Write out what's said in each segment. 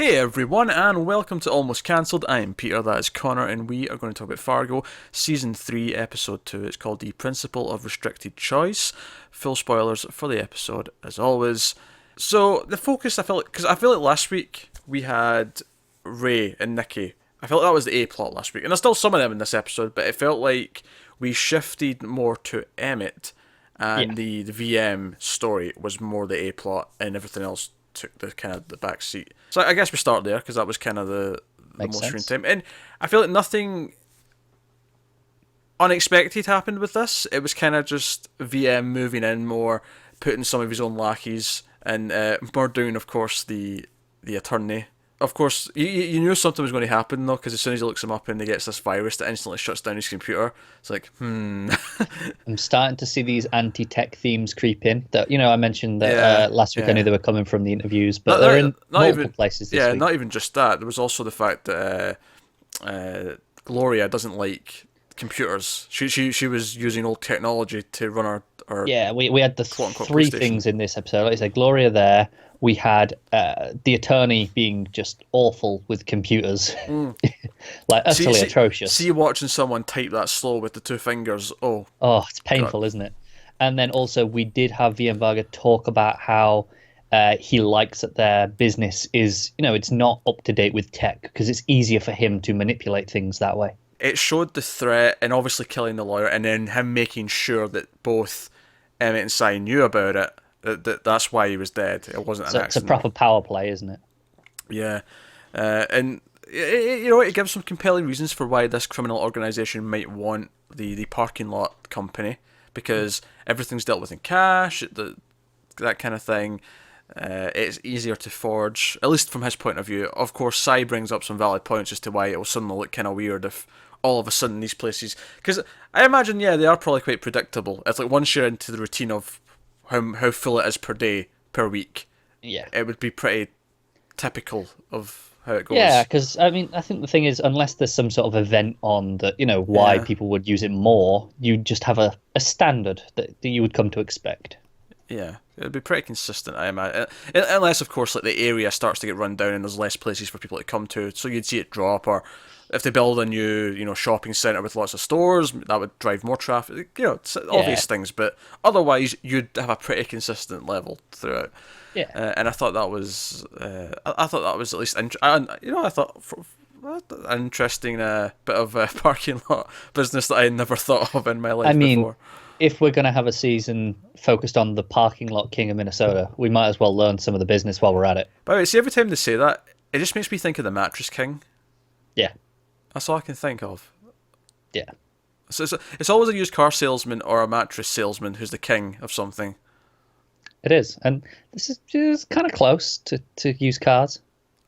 Hey everyone, and welcome to Almost Cancelled. I am Peter, that is Connor, and we are going to talk about Fargo, Season 3, Episode 2. It's called The Principle of Restricted Choice. Full spoilers for the episode, as always. So, the focus, because I feel like last week we had Ray and Nikki. I felt like that was the A-plot last week, and there's still some of them in this episode, but it felt like we shifted more to Emmett, and the VM story was more the A-plot, and everything else took the kind of the back seat. So I guess we start there because that was kind of the most screen time, and I feel like nothing unexpected happened with this. It was kind of just VM moving in more, putting some of his own lackeys, and murdering, of course, the attorney. Of course, you knew something was going to happen though, because as soon as he looks him up and he gets this virus that instantly shuts down his computer, it's like, I'm starting to see these anti-tech themes creep in. That I mentioned that last week. I knew they were coming from the interviews, but they're in multiple places this week. Not even just that. There was also the fact that Gloria doesn't like computers. She was using old technology to run our we had the three things in this episode. Like I said, Gloria there. We had the attorney being just awful with computers, like utterly atrocious. See watching someone type that slow with the two fingers. Oh, it's painful, God. Isn't it? And then also we did have VM Varga talk about how he likes that their business is, it's not up to date with tech because it's easier for him to manipulate things that way. It showed the threat and obviously killing the lawyer, and then him making sure that both Emmett and Cy knew about it. That's why he was dead. It wasn't an accident. It's a proper power play, isn't it? Yeah, and it gives some compelling reasons for why this criminal organization might want the parking lot company, because everything's dealt with in cash, that kind of thing. It's easier to forge, at least from his point of view. Of course, Cy brings up some valid points as to why it will suddenly look kind of weird if all of a sudden these places, because I imagine they are probably quite predictable. It's like once you're into the routine of how full it is per day, per week, it would be pretty typical of how it goes. Yeah, because I think the thing is, unless there's some sort of event on that, why people would use it more, you just have a standard that you would come to expect. Yeah, it'd be pretty consistent, I imagine. Unless, of course, like the area starts to get run down and there's less places for people to come to, so you'd see it drop. Or if they build a new, shopping centre with lots of stores, that would drive more traffic. It's obvious things, but otherwise you'd have a pretty consistent level throughout. Yeah, and I thought that was, I thought that was at least, I thought an interesting bit of parking lot business that I never thought of in my life before. If we're going to have a season focused on the parking lot king of Minnesota, we might as well learn some of the business while we're at it. By the way, see, every time they say that, it just makes me think of the mattress king. Yeah. That's all I can think of. Yeah. So it's always a used car salesman or a mattress salesman who's the king of something. It is. And this is just kind of close to used cars.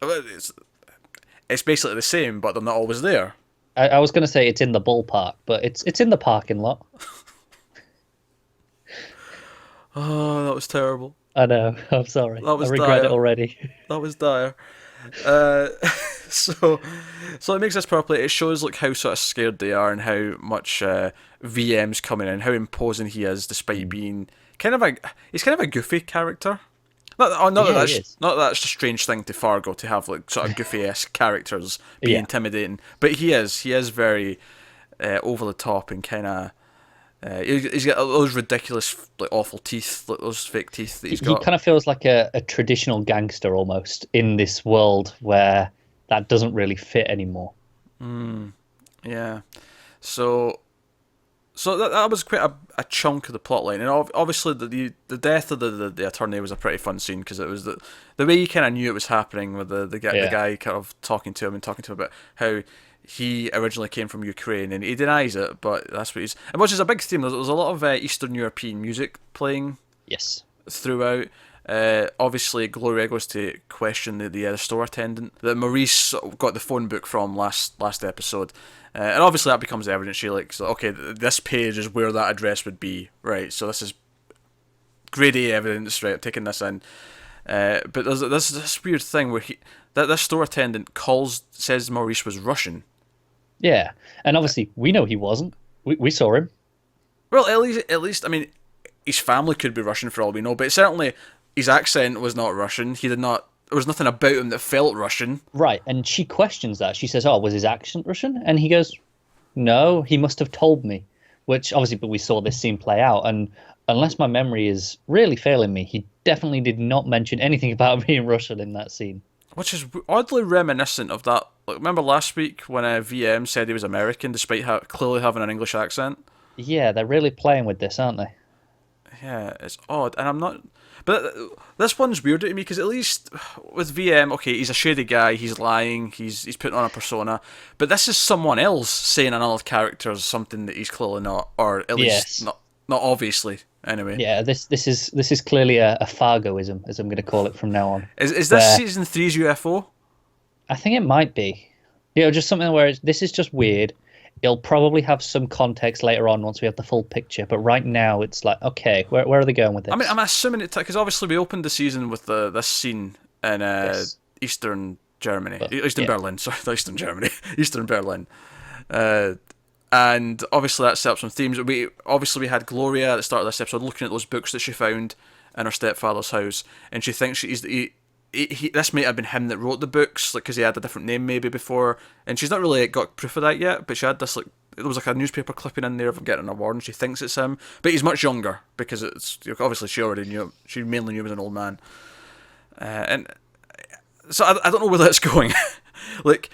It's basically the same, but they're not always there. I was going to say it's in the ballpark, but it's in the parking lot. Oh, that was terrible. I know. I'm sorry. I regret it already. That was dire. So it makes this properly. It shows how sort of scared they are and how much VM's coming in, how imposing he is, despite being he's kind of a goofy character. Not that that's a strange thing to Fargo to have sort of goofy-esque characters be intimidating, but he is very over the top and kind of. He's got those ridiculous, awful teeth, those fake teeth that he's got. He kind of feels like a traditional gangster almost in this world where that doesn't really fit anymore. Yeah. So that was quite a chunk of the plotline, and obviously the death of the attorney was a pretty fun scene because it was the way you kind of knew it was happening with the guy kind of talking to him about how he originally came from Ukraine, and he denies it, but that's what he's... And which is a big theme. There's a lot of Eastern European music playing throughout. Obviously, Gloria goes to question the store attendant that Maurice got the phone book from last episode. And obviously that becomes evident. She okay, this page is where that address would be. Right, so this is grade A evidence, right, I'm taking this in. But there's this weird thing where this store attendant says Maurice was Russian. Yeah, and obviously we know he wasn't. We saw him. Well, at least, I mean, his family could be Russian for all we know, but certainly his accent was not Russian. He did not there was nothing about him that felt Russian. Right, and she questions that. She says, "Oh, was his accent Russian?" And he goes, "No, he must have told me." Which obviously, but we saw this scene play out, and unless my memory is really failing me, he definitely did not mention anything about being Russian in that scene. Which is oddly reminiscent of that. Like, remember last week when VM said he was American despite clearly having an English accent? Yeah, they're really playing with this, aren't they? Yeah, it's odd, and I'm not. But this one's weird to me because at least with VM, okay, he's a shady guy, he's lying, he's putting on a persona, but this is someone else saying another character is something that he's clearly not, or at least Yes. not obviously. Anyway, Yeah, this is clearly a Fargoism, as I'm going to call it from now on. is this Where season three's UFO? I think it might be, just something where this is just weird. It'll probably have some context later on once we have the full picture, but right now it's like, okay, where are they going with this? I mean, I'm assuming it because obviously we opened the season with this scene in Yes. Eastern Germany, But, Eastern yeah. Berlin. Sorry, not Eastern Germany, Eastern Berlin. Uh, and obviously that set up some themes. We had Gloria at the start of this episode looking at those books that she found in her stepfather's house, and she thinks this might have been him that wrote the books, like because he had a different name maybe before, and she's not really got proof of that yet. But she had this there was like a newspaper clipping in there of him getting an award, and she thinks it's him, but he's much younger because it's obviously she already knew him. She mainly knew him as an old man, and so I don't know where that's going, like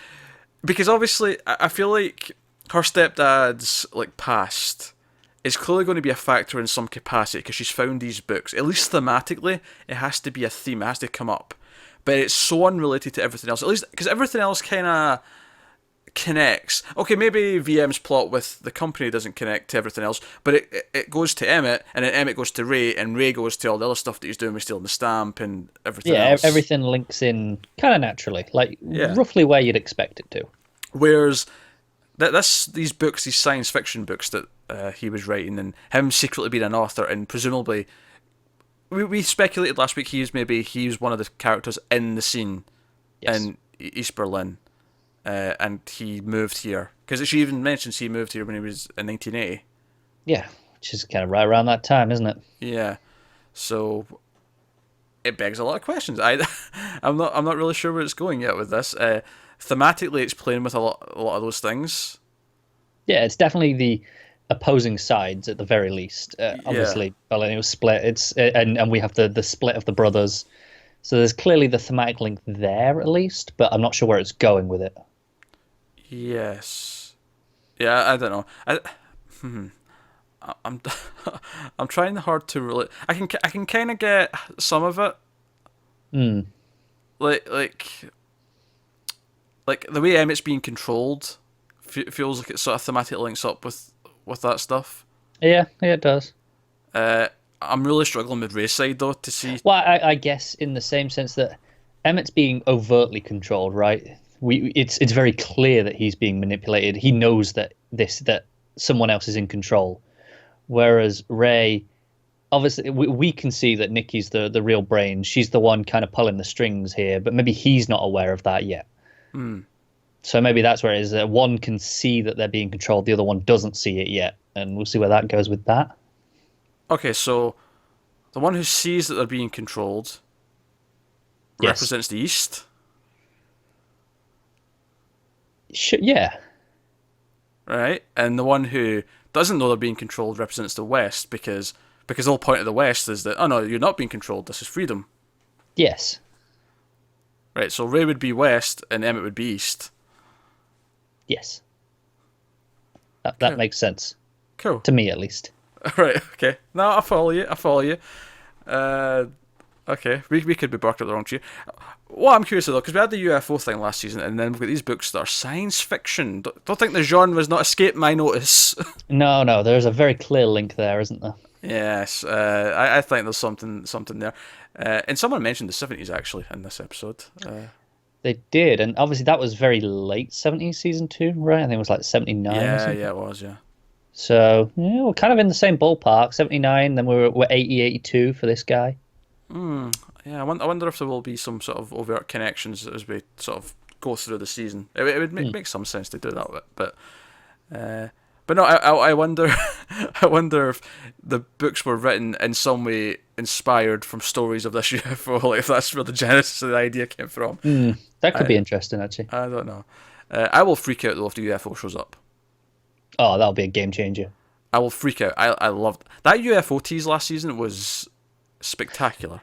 because obviously I feel like her stepdad's like past is clearly going to be a factor in some capacity because she's found these books. At least thematically, it has to be a theme. It has to come up, but it's so unrelated to everything else. At least because everything else kind of connects. Okay, maybe VM's plot with the company doesn't connect to everything else, but it goes to Emmett, and then Emmett goes to Ray, and Ray goes to all the other stuff that he's doing with stealing the stamp and everything Yeah, else. everything links in kind of naturally, like Yeah. roughly where you'd expect it to. Whereas these books, these science fiction books that he was writing, and him secretly being an author, and presumably, we speculated last week he was one of the characters in the scene Yes. in East Berlin, and he moved here because she even mentions he moved here when he was in 1980. Yeah, which is kind of right around that time, isn't it? Yeah, so it begs a lot of questions. I'm not really sure where it's going yet with this. Thematically, it's playing with a lot of those things. Yeah, it's definitely the opposing sides at the very least. Yeah. Obviously, Berlin was split. It's and we have the split of the brothers. So there's clearly the thematic link there at least, but I'm not sure where it's going with it. Yes. Yeah, I don't know. I'm I'm trying hard to relate. I can kind of get some of it. Hmm. Like the way Emmett's being controlled feels like it sort of thematically links up with that stuff. Yeah, it does. I'm really struggling with Ray's side though to see. Well, I guess in the same sense that Emmett's being overtly controlled, right? It's very clear that he's being manipulated. He knows that someone else is in control. Whereas Ray, obviously, we can see that Nikki's the real brain. She's the one kind of pulling the strings here, but maybe he's not aware of that yet. So maybe that's where it is that one can see that they're being controlled, the other one doesn't see it yet, and we'll see where that goes with that. Okay, so the one who sees that they're being controlled Yes. represents the East, Yeah, right? And the one who doesn't know they're being controlled represents the West because the whole point of the West is that, oh no, you're not being controlled. This is freedom, yes, right? So Ray would be West and Emmett would be East. yes. That makes sense Cool. to me, at least. Right. Okay. No, I follow you. Okay. We could be barked up the wrong tree. What I'm curious though, because we had the UFO thing last season, and then we've got these books that are science fiction. Don't think the genre has not escaped my notice. No, there's a very clear link there, isn't there? Yes. I think there's something there. And someone mentioned the 70s actually in this episode. They did, and obviously that was very late 70s season 2, right? I think it was like 79 or something. Yeah, it was. Yeah. So, yeah, we're kind of in the same ballpark, 79, then we're 80, 82 for this guy. Yeah, I wonder if there will be some sort of overt connections as we sort of go through the season. It would make some sense to do that, but no, I wonder, I wonder if the books were written in some way inspired from stories of this UFO. Like if that's where the genesis of the idea came from. That could be interesting, actually. I don't know. I will freak out though if the UFO shows up. Oh, that'll be a game changer. I will freak out. I loved that UFO tease last season was spectacular.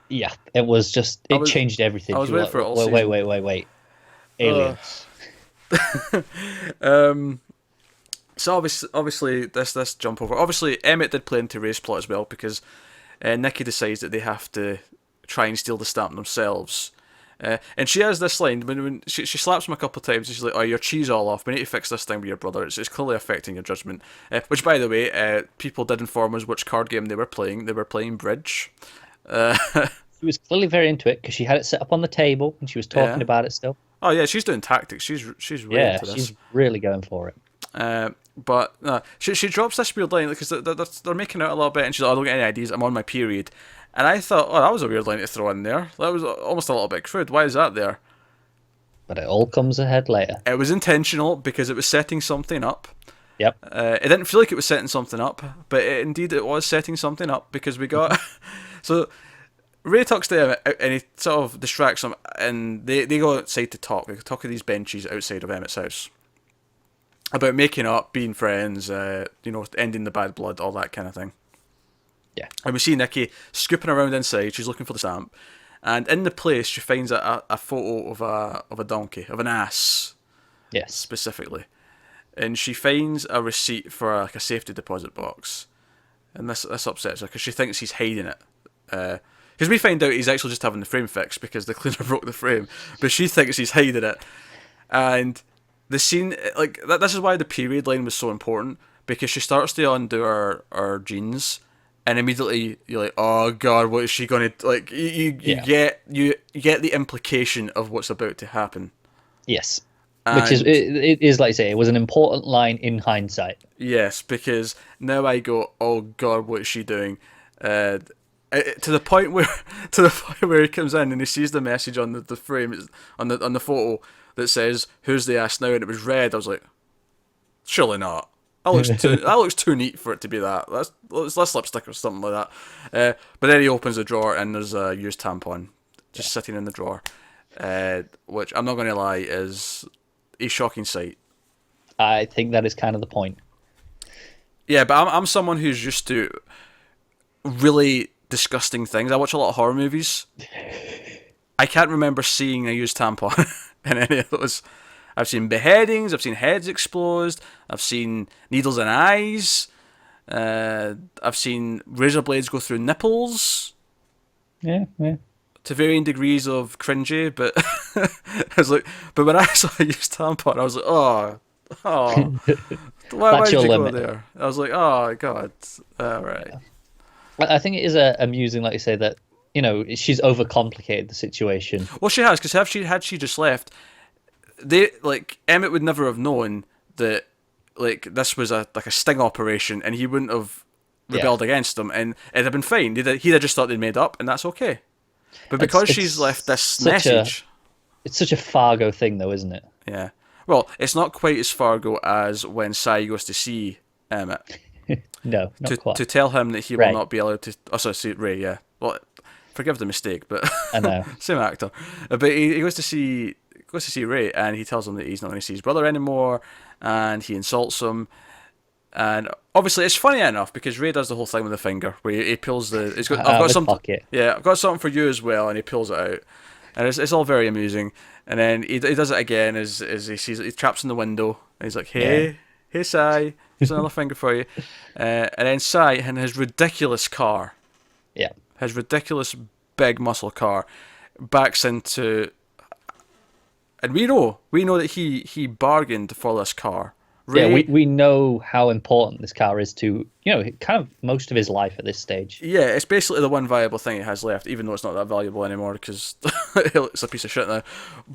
Yeah, it was just changed everything. I was waiting for it all season. Wait. Aliens. So obviously this jump over. Obviously Emmett did play into Ray's plot as well because Nikki decides that they have to try and steal the stamp themselves. And she has this line when she slaps him a couple of times. And she's like, "Oh, your cheese all off. We need to fix this thing with your brother. It's clearly affecting your judgment." Which, by the way, people did inform us which card game they were playing. They were playing bridge. She was clearly very into it because she had it set up on the table and she was talking about it still. Oh yeah, she's doing tactics. She's really into this. She's really going for it. But no, she drops this weird line because they're making out a little bit, and she's like, "I don't get any ideas. I'm on my period." And I thought, oh, that was a weird line to throw in there. That was almost a little bit crude. Why is that there? But it all comes ahead later. It was intentional because it was setting something up. Yep. It didn't feel like it was setting something up, but indeed it was setting something up because we got... So Ray talks to him and he sort of distracts him, and they go outside to talk. They talk to these benches outside of Emmett's house about making up, being friends, ending the bad blood, all that kind of thing. Yeah. And we see Nikki scooping around inside. She's looking for the stamp, and in the place she finds a photo of a donkey, of an ass. Yes. Specifically, and she finds a receipt for like a safety deposit box, and this upsets her because she thinks he's hiding it. Because we find out he's actually just having the frame fixed because the cleaner broke the frame, but she thinks he's hiding it, and the scene like this is why the period line was so important because she starts to undo her jeans. And immediately you're like, oh god, what is she gonna like? You get the implication of what's about to happen. Yes, which is it is like you say, it was an important line in hindsight. Yes, because now I go, oh god, what is she doing? To the point where he comes in and he sees the message on the frame on the photo that says "Who's the ass now?" and it was red. I was like, surely not. That looks too neat for it to be that. That's lipstick or something like that. But then he opens the drawer and there's a used tampon just sitting in the drawer, which I'm not going to lie is a shocking sight. I think that is kind of the point. Yeah, but I'm someone who's used to really disgusting things. I watch a lot of horror movies. I can't remember seeing a used tampon in any of those. I've seen beheadings, I've seen heads exposed, I've seen needles in eyes, I've seen razor blades go through nipples. Yeah. To varying degrees of cringy, but I was like, but when I saw a used tampon, I was like, oh, why did you go there? I was like, oh god, all right. I think it is amusing, like you say, that she's overcomplicated the situation. Well, she has, because had she just left. Emmett would never have known that this was a sting operation, and he wouldn't have rebelled against them, and it'd have been fine. He'd have just thought they'd made up, and that's okay. But because she's left this message, it's such a Fargo thing, though, isn't it? Yeah. Well, it's not quite as Fargo as when Sai goes to see Emmett. No, not quite. To tell him that he will not be allowed to. Oh, sorry, see Ray. Yeah. Well, forgive the mistake, but I know. Same actor. But he goes to see Ray, and he tells him that he's not going to see his brother anymore, and he insults him. And obviously, it's funny enough because Ray does the whole thing with the finger, where he pulls the. I've got something. Yeah, I've got something for you as well, and he pulls it out, and it's all very amusing. And then he does it again as he sees it. He traps in the window, and he's like, "Hey, Sai, here's another finger for you." And then Sai, in his ridiculous car, his ridiculous big muscle car, backs into. And we know that he bargained for this car. Ray, we know how important this car is to, kind of most of his life at this stage. Yeah, it's basically the one viable thing he has left, even though it's not that valuable anymore because it's a piece of shit now.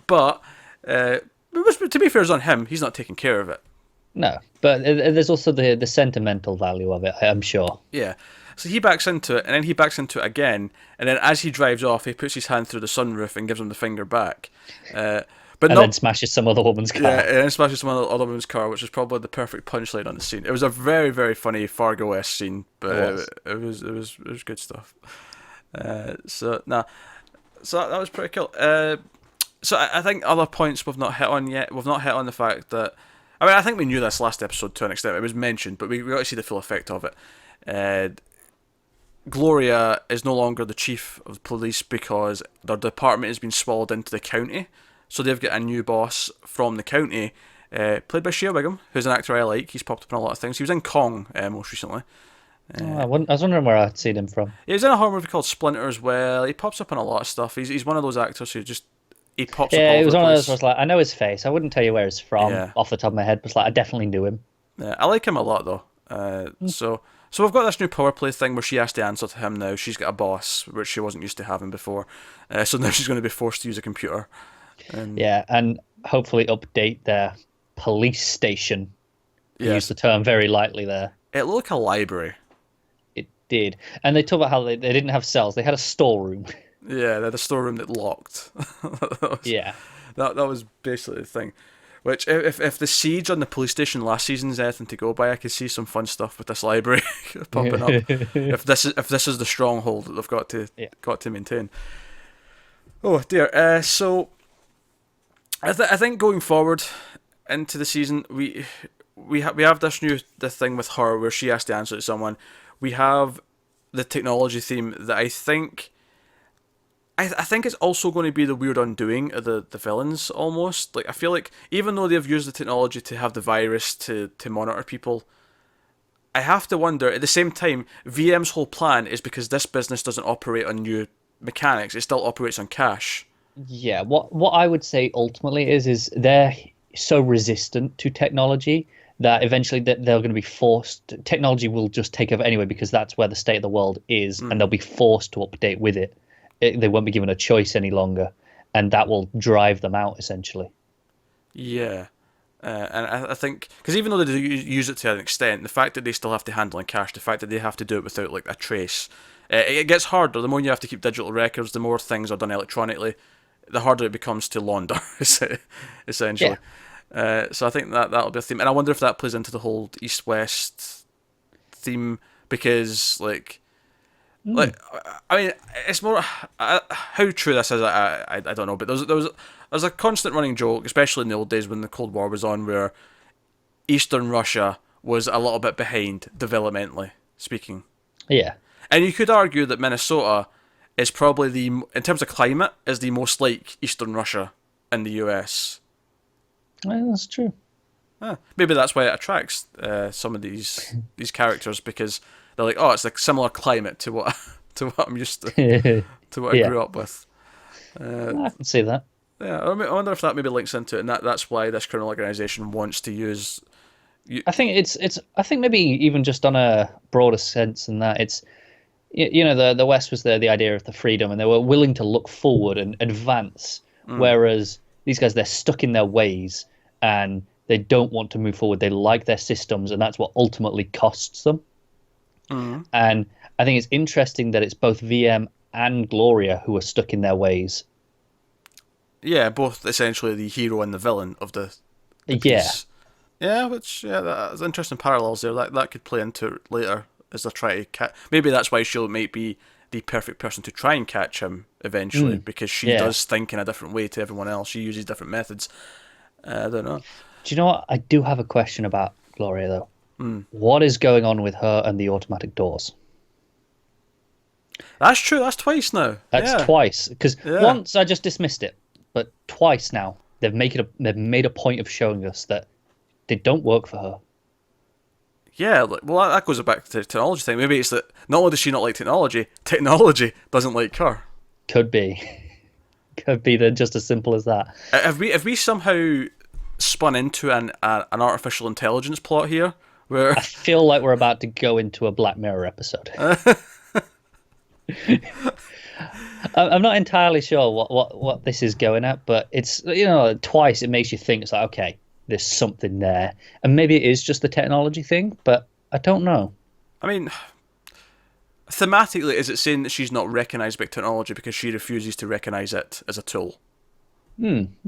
But to be fair, it's on him. He's not taking care of it. No, but there's also the sentimental value of it, I'm sure. Yeah. So he backs into it, and then he backs into it again, and then as he drives off, he puts his hand through the sunroof and gives him the finger back. but And then not. smashes some other woman's Yeah, car. and then smashes some other woman's car, which is probably the perfect punchline on the scene. It was a very, very funny Fargo-esque scene, but It was. it was good stuff. So nah, so that was pretty cool. So I think other points we've not hit on yet. We've not hit on the fact that, I mean, I think we knew this last episode to an extent. It was mentioned, but we got to see the full effect of it. Uh, Gloria is no longer the chief of the police because their department has been swallowed into the county. So they've got a new boss from the county, played by Shea Wiggum, who's an actor I like. He's popped up in a lot of things. He was in Kong most recently. Oh, I was wondering where I'd seen him from. He was in a horror movie called Splinter as well. He pops up in a lot of stuff. He's one of those actors who just he pops up Yeah, all it over was the one of those where I place. was like, I know his face. I wouldn't tell you where he's from Yeah. off the top of my head, but it's like I definitely knew him. Yeah, I like him a lot though. So we've got this new power play thing where she has to answer to him now. She's got a boss which she wasn't used to having before. So now she's going to be forced to use a computer. And Yeah, and hopefully update their police station. I use yes, the term very lightly there. it looked like a library. It did. And they talk about how they didn't have cells, they had a storeroom. Yeah, they had a storeroom that locked. that, was, Yeah. that was basically the thing. Which, if the siege on the police station last season is anything to go by, I could see some fun stuff with this library popping up. If this is the stronghold that they've Yeah. got to maintain. Oh dear. So I think going forward into the season, we have this thing with her where she has to answer to someone. We have the technology theme that I think it's also going to be the weird undoing of the villains almost. Like I feel like even though they've used the technology to have the virus to monitor people, I have to wonder at the same time VM's whole plan is because this business doesn't operate on new mechanics, it still operates on cash. Yeah, what I would say ultimately is they're so resistant to technology that eventually they're going to be forced. Technology will just take over anyway because that's where the state of the world is, and they'll be forced to update with it. They won't be given a choice any longer, and that will drive them out essentially. Yeah. And I think because even though they do use it to an extent, the fact that they still have to handle in cash, the fact that they have to do it without like a trace, it gets harder. The more you have to keep digital records, the more things are done electronically, the harder it becomes to launder, essentially. So I think that'll be a theme, and I wonder if that plays into the whole East-West theme because like I mean it's more how true this is. I don't know, but there's a constant running joke, especially in the old days when the Cold War was on, where Eastern Russia was a little bit behind developmentally speaking. Yeah, And you could argue that Minnesota is probably in terms of climate, is the most like Eastern Russia in the US. well, that's true. Maybe that's why it attracts some of these characters because they're like, oh, it's a similar climate to what to what I'm used to what I Yeah. grew up with. I can see that. Yeah, I wonder if that maybe links into it, and that's why this criminal organization wants to use. I think it's I think maybe even just on a broader sense than that, it's you know the West was the idea of the freedom, and they were willing to look forward and advance, whereas these guys they're stuck in their ways and they don't want to move forward. They like their systems, and that's what ultimately costs them. And I think it's interesting that it's both VM and Gloria who are stuck in their ways. Yeah, both essentially the hero and the villain of the Yeah, piece. Yeah, that's interesting parallels there. That could play into it later as they try to catch. Maybe that's why she might be the perfect person to try and catch him eventually because she yeah. does think in a different way to everyone else. She uses different methods. I don't know. Do you know what? I do have a question about Gloria though. What is going on with her and the automatic doors? That's true. That's twice now. That's Yeah. twice. Because Yeah. once I just dismissed it, but twice now they've made a point of showing us that they don't work for her. Yeah, well, that goes back to the technology thing. Maybe it's that not only does she not like technology doesn't like her. Could be, could be that just as simple as that. Have we somehow spun into an artificial intelligence plot here? Where I feel like we're about to go into a Black Mirror episode. I'm not entirely sure what this is going at, but it's twice it makes you think it's like okay, there's something there, and maybe it is just the technology thing, but I don't know. I mean, thematically, is it saying that she's not recognised by technology because she refuses to recognise it as a tool?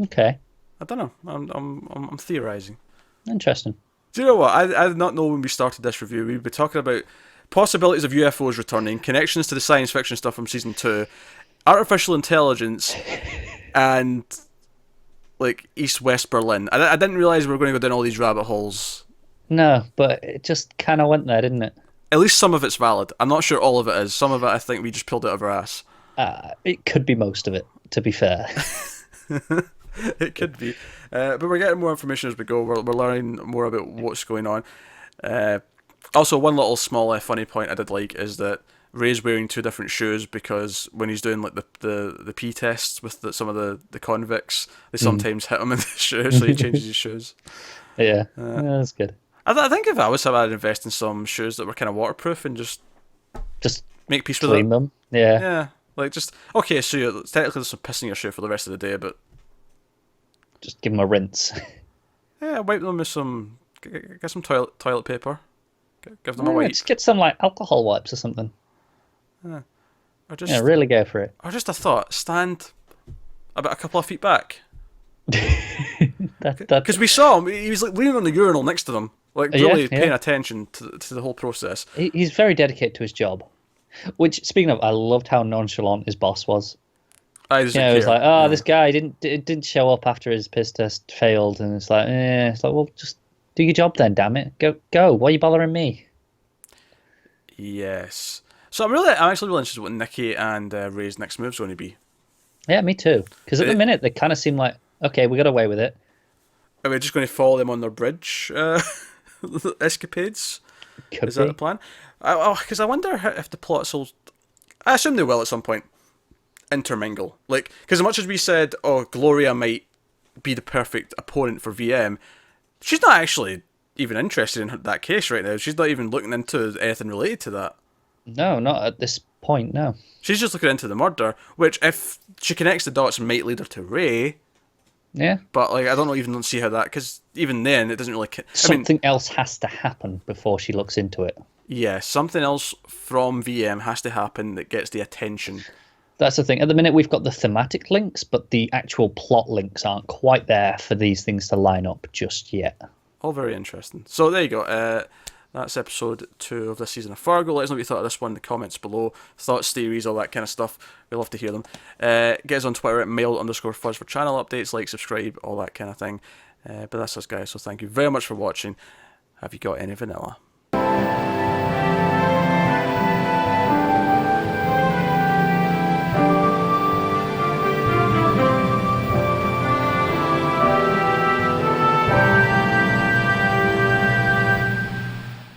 Okay. I don't know. I'm theorizing. Interesting. Do you know what? I did not know when we started this review. We'd be talking about possibilities of UFOs returning, connections to the science fiction stuff from season 2, artificial intelligence, and like East West Berlin. I didn't realize we were going to go down all these rabbit holes. No, but it just kind of went there, didn't it? At least some of it's valid. I'm not sure all of it is. Some of it I think we just pulled out of our ass. It could be most of it, to be fair. It could be. But we're getting more information as we go. We're learning more about what's going on. Also, one little small funny point I did like is that Ray's wearing 2 different shoes because when he's doing like the pee tests with some of the convicts, they sometimes hit him in the shoes, so he changes his shoes. Yeah, that's good. I think if I was him, I'd invest in some shoes that were kind of waterproof and just make peace with it. Clean them. Yeah. Yeah, like just okay. So technically there's some piss in your shoe for the rest of the day, but Just give them a rinse. yeah, wipe them with some get some toilet paper. Give them a wipe. Just get some like alcohol wipes or something. Or just Yeah, really go for it. or just a thought. Stand about a couple of feet back. Because we saw him, he was like leaning on the urinal next to them, like really paying attention to the whole process. He's very dedicated to his job. Which, speaking of, I loved how nonchalant his boss was. It was like, this guy didn't show up after his piss test failed, and it's like, well, just do your job then, damn it, go. Why are you bothering me? Yes. So I'm actually really interested in what Nikki and Ray's next move's going to be. Yeah, me too. Because at the minute they kind of seem like, okay, we got away with it. Are we just going to follow them on their bridge escapades? Is that the plan? Because I wonder if the plots will. I assume they will at some point intermingle. Like, because as much as we said, Gloria might be the perfect opponent for VM, she's not actually even interested in that case right now. She's not even looking into anything related to that. No, not at this point, no. She's just looking into the murder, which if she connects the dots might lead her to Ray. Yeah. But like, I don't even see how that, because even then it doesn't really. Something else has to happen before she looks into it. Yeah, something else from VM has to happen that gets the attention. That's the thing. At the minute, we've got the thematic links, but the actual plot links aren't quite there for these things to line up just yet. All very interesting. So there you go. That's episode 2 of this season of Fargo. Let us know what you thought of this one in the comments below. Thoughts, theories, all that kind of stuff. We love to hear them. Get us on Twitter at mail_fuzz for channel updates, like, subscribe, all that kind of thing. But that's us, guys. So thank you very much for watching. Have you got any vanilla?